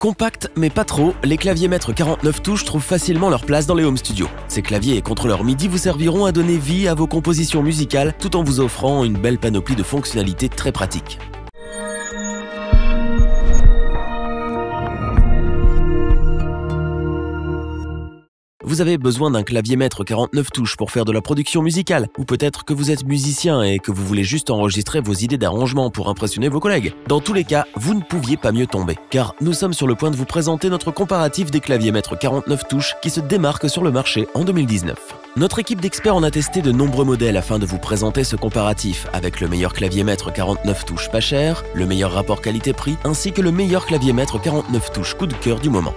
Compact mais pas trop, les claviers maîtres 49 touches trouvent facilement leur place dans les home studios. Ces claviers et contrôleurs MIDI vous serviront à donner vie à vos compositions musicales tout en vous offrant une belle panoplie de fonctionnalités très pratiques. Vous avez besoin d'un clavier maître 49 touches pour faire de la production musicale, ou peut-être que vous êtes musicien et que vous voulez juste enregistrer vos idées d'arrangement pour impressionner vos collègues. Dans tous les cas, vous ne pouviez pas mieux tomber, car nous sommes sur le point de vous présenter notre comparatif des claviers maîtres 49 touches qui se démarquent sur le marché en 2019. Notre équipe d'experts en a testé de nombreux modèles afin de vous présenter ce comparatif avec le meilleur clavier maître 49 touches pas cher, le meilleur rapport qualité-prix, ainsi que le meilleur clavier maître 49 touches coup de cœur du moment.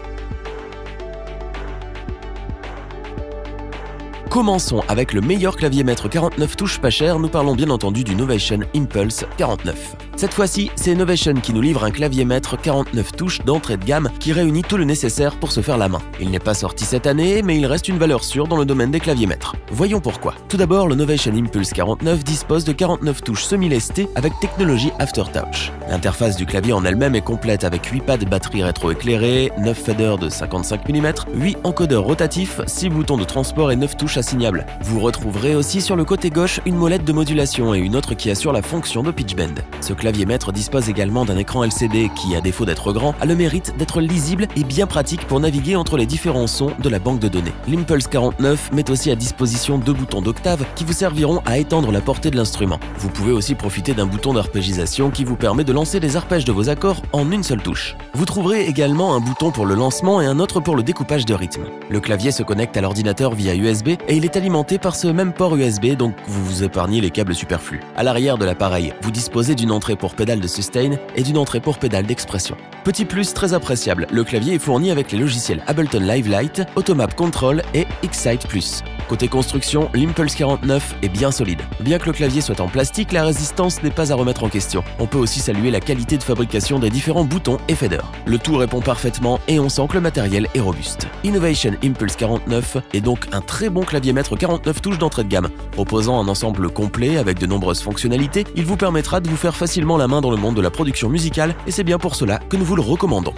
Commençons avec le meilleur clavier maître 49 touches pas cher, nous parlons bien entendu du Novation Impulse 49. Cette fois-ci, c'est Novation qui nous livre un clavier maître 49 touches d'entrée de gamme qui réunit tout le nécessaire pour se faire la main. Il n'est pas sorti cette année, mais il reste une valeur sûre dans le domaine des claviers maîtres. Voyons pourquoi. Tout d'abord, le Novation Impulse 49 dispose de 49 touches semi-lestées avec technologie Aftertouch. L'interface du clavier en elle-même est complète avec 8 pads batterie rétro-éclairés, 9 faders de 55 mm, 8 encodeurs rotatifs, 6 boutons de transport et 9 touches assignables. Vous retrouverez aussi sur le côté gauche une molette de modulation et une autre qui assure la fonction de pitch bend. Ce clavier maître dispose également d'un écran LCD qui, à défaut d'être grand, a le mérite d'être lisible et bien pratique pour naviguer entre les différents sons de la banque de données. L'Impulse 49 met aussi à disposition 2 boutons d'octave qui vous serviront à étendre la portée de l'instrument. Vous pouvez aussi profiter d'un bouton d'arpégisation qui vous permet de lancer les arpèges de vos accords en une seule touche. Vous trouverez également un bouton pour le lancement et un autre pour le découpage de rythme. Le clavier se connecte à l'ordinateur via USB et il est alimenté par ce même port USB, donc vous vous épargnez les câbles superflus. À l'arrière de l'appareil, vous disposez d'une entrée pour pédale de sustain et d'une entrée pour pédale d'expression. Petit plus très appréciable, le clavier est fourni avec les logiciels Ableton Live Lite, Automap Control et Excite Plus. Côté construction, l'Impulse 49 est bien solide. Bien que le clavier soit en plastique, la résistance n'est pas à remettre en question. On peut aussi saluer la qualité de fabrication des différents boutons et faders. Le tout répond parfaitement et on sent que le matériel est robuste. Innovation Impulse 49 est donc un très bon clavier maître 49 touches d'entrée de gamme. Proposant un ensemble complet avec de nombreuses fonctionnalités, il vous permettra de vous faire facilement la main dans le monde de la production musicale et c'est bien pour cela que nous vous le recommandons.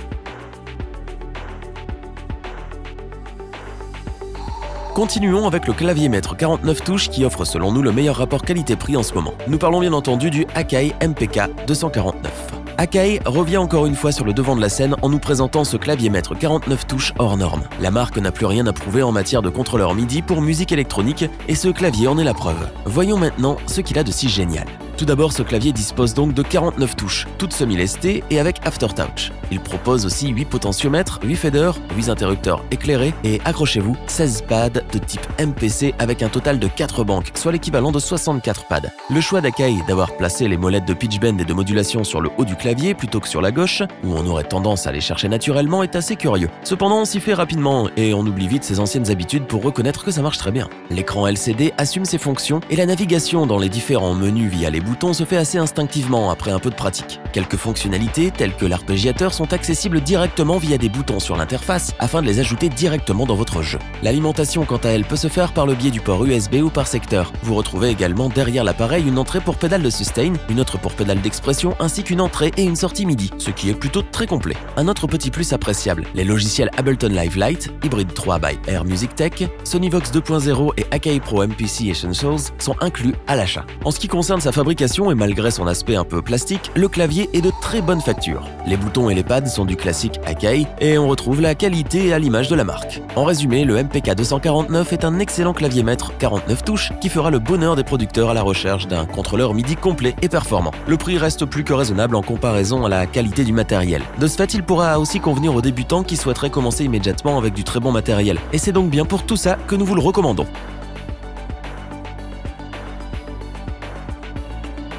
Continuons avec le clavier maître 49 touches qui offre selon nous le meilleur rapport qualité-prix en ce moment. Nous parlons bien entendu du Akai MPK 249. Akai revient encore une fois sur le devant de la scène en nous présentant ce clavier maître 49 touches hors norme. La marque n'a plus rien à prouver en matière de contrôleur MIDI pour musique électronique et ce clavier en est la preuve. Voyons maintenant ce qu'il a de si génial. Tout d'abord, ce clavier dispose donc de 49 touches, toutes semi-lestées et avec Aftertouch. Il propose aussi 8 potentiomètres, 8 faders, 8 interrupteurs éclairés et, accrochez-vous, 16 pads de type MPC avec un total de 4 banques, soit l'équivalent de 64 pads. Le choix d'Akai d'avoir placé les molettes de pitch bend et de modulation sur le haut du clavier plutôt que sur la gauche, où on aurait tendance à les chercher naturellement, est assez curieux. Cependant, on s'y fait rapidement et on oublie vite ses anciennes habitudes pour reconnaître que ça marche très bien. L'écran LCD assume ses fonctions et la navigation dans les différents menus via les boutons se fait assez instinctivement après un peu de pratique. Quelques fonctionnalités telles que l'arpégiateur sont accessibles directement via des boutons sur l'interface afin de les ajouter directement dans votre jeu. L'alimentation quant à elle peut se faire par le biais du port USB ou par secteur. Vous retrouvez également derrière l'appareil une entrée pour pédale de sustain, une autre pour pédale d'expression ainsi qu'une entrée et une sortie MIDI, ce qui est plutôt très complet. Un autre petit plus appréciable, les logiciels Ableton Live Lite, Hybrid 3 by Air Music Tech, Sonyvox 2.0 et Akai Pro MPC Essentials sont inclus à l'achat. En ce qui concerne sa fabrication et malgré son aspect un peu plastique, le clavier est de très bonne facture. Les boutons et les pads sont du classique Akai et on retrouve la qualité à l'image de la marque. En résumé, le MPK 249 est un excellent clavier maître 49 touches qui fera le bonheur des producteurs à la recherche d'un contrôleur MIDI complet et performant. Le prix reste plus que raisonnable en comparaison à la qualité du matériel. De ce fait, il pourra aussi convenir aux débutants qui souhaiteraient commencer immédiatement avec du très bon matériel. Et c'est donc bien pour tout ça que nous vous le recommandons.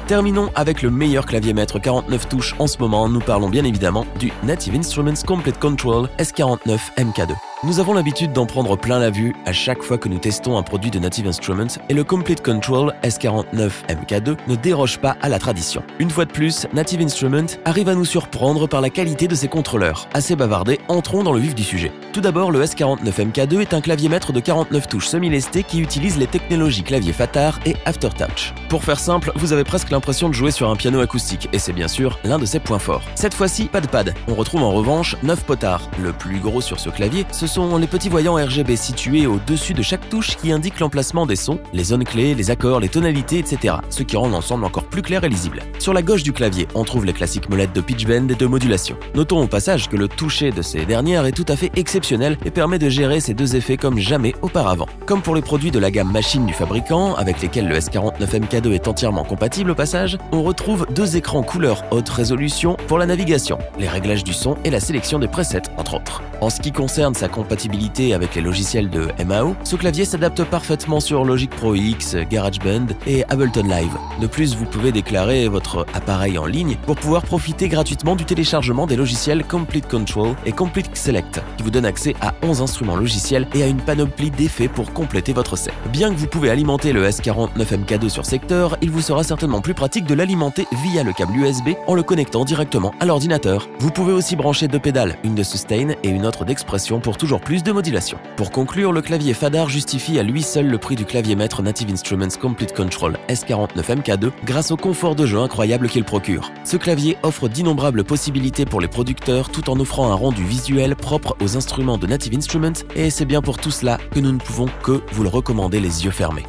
Terminons avec le meilleur clavier maître 49 touches en ce moment, nous parlons bien évidemment du Native Instruments Complete Control S49 MK2. Nous avons l'habitude d'en prendre plein la vue à chaque fois que nous testons un produit de Native Instruments et le Complete Control S49MK2 ne déroge pas à la tradition. Une fois de plus, Native Instruments arrive à nous surprendre par la qualité de ses contrôleurs. Assez bavardé, entrons dans le vif du sujet. Tout d'abord, le S49MK2 est un clavier maître de 49 touches semi-lesté qui utilise les technologies clavier Fatar et Aftertouch. Pour faire simple, vous avez presque l'impression de jouer sur un piano acoustique et c'est bien sûr l'un de ses points forts. Cette fois-ci, pas de pad. On retrouve en revanche 9 potards. Le plus gros sur ce clavier, ce sont les petits voyants RGB situés au-dessus de chaque touche qui indiquent l'emplacement des sons, les zones clés, les accords, les tonalités, etc. Ce qui rend l'ensemble encore plus clair et lisible. Sur la gauche du clavier, on trouve les classiques molettes de pitch bend et de modulation. Notons au passage que le toucher de ces dernières est tout à fait exceptionnel et permet de gérer ces deux effets comme jamais auparavant. Comme pour les produits de la gamme machine du fabricant, avec lesquels le S49MK2 est entièrement compatible au passage, on retrouve deux écrans couleur haute résolution pour la navigation, les réglages du son et la sélection des presets, entre autres. En ce qui concerne sa compatibilité avec les logiciels de MAO, ce clavier s'adapte parfaitement sur Logic Pro X, GarageBand et Ableton Live. De plus, vous pouvez déclarer votre appareil en ligne pour pouvoir profiter gratuitement du téléchargement des logiciels Complete Control et Complete Select, qui vous donnent accès à 11 instruments logiciels et à une panoplie d'effets pour compléter votre set. Bien que vous pouvez alimenter le S49MK2 sur secteur, il vous sera certainement plus pratique de l'alimenter via le câble USB en le connectant directement à l'ordinateur. Vous pouvez aussi brancher deux pédales, une de sustain et une autre d'expression pour toujours plus de modulation. Pour conclure, le clavier Fadar justifie à lui seul le prix du clavier maître Native Instruments Complete Control S49MK2 grâce au confort de jeu incroyable qu'il procure. Ce clavier offre d'innombrables possibilités pour les producteurs tout en offrant un rendu visuel propre aux instruments de Native Instruments et c'est bien pour tout cela que nous ne pouvons que vous le recommander les yeux fermés.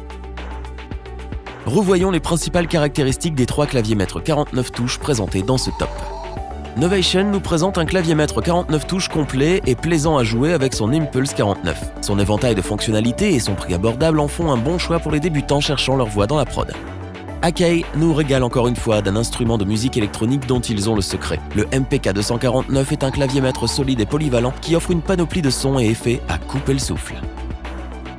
Revoyons les principales caractéristiques des trois claviers maîtres 49 touches présentés dans ce top. Novation nous présente un clavier maître 49 touches complet et plaisant à jouer avec son Impulse 49. Son éventail de fonctionnalités et son prix abordable en font un bon choix pour les débutants cherchant leur voix dans la prod. Akai nous régale encore une fois d'un instrument de musique électronique dont ils ont le secret. Le MPK 249 est un clavier maître solide et polyvalent qui offre une panoplie de sons et effets à couper le souffle.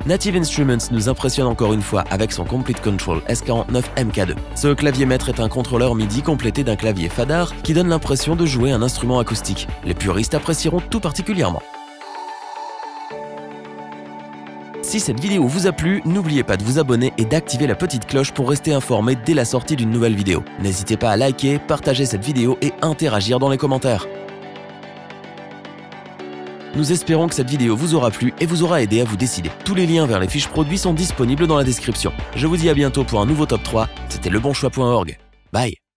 Native Instruments nous impressionne encore une fois avec son Complete Control S49MK2. Ce clavier maître est un contrôleur MIDI complété d'un clavier Fadar qui donne l'impression de jouer un instrument acoustique. Les puristes apprécieront tout particulièrement. Si cette vidéo vous a plu, n'oubliez pas de vous abonner et d'activer la petite cloche pour rester informé dès la sortie d'une nouvelle vidéo. N'hésitez pas à liker, partager cette vidéo et interagir dans les commentaires. Nous espérons que cette vidéo vous aura plu et vous aura aidé à vous décider. Tous les liens vers les fiches produits sont disponibles dans la description. Je vous dis à bientôt pour un nouveau top 3. C'était lebonchoix.org. Bye.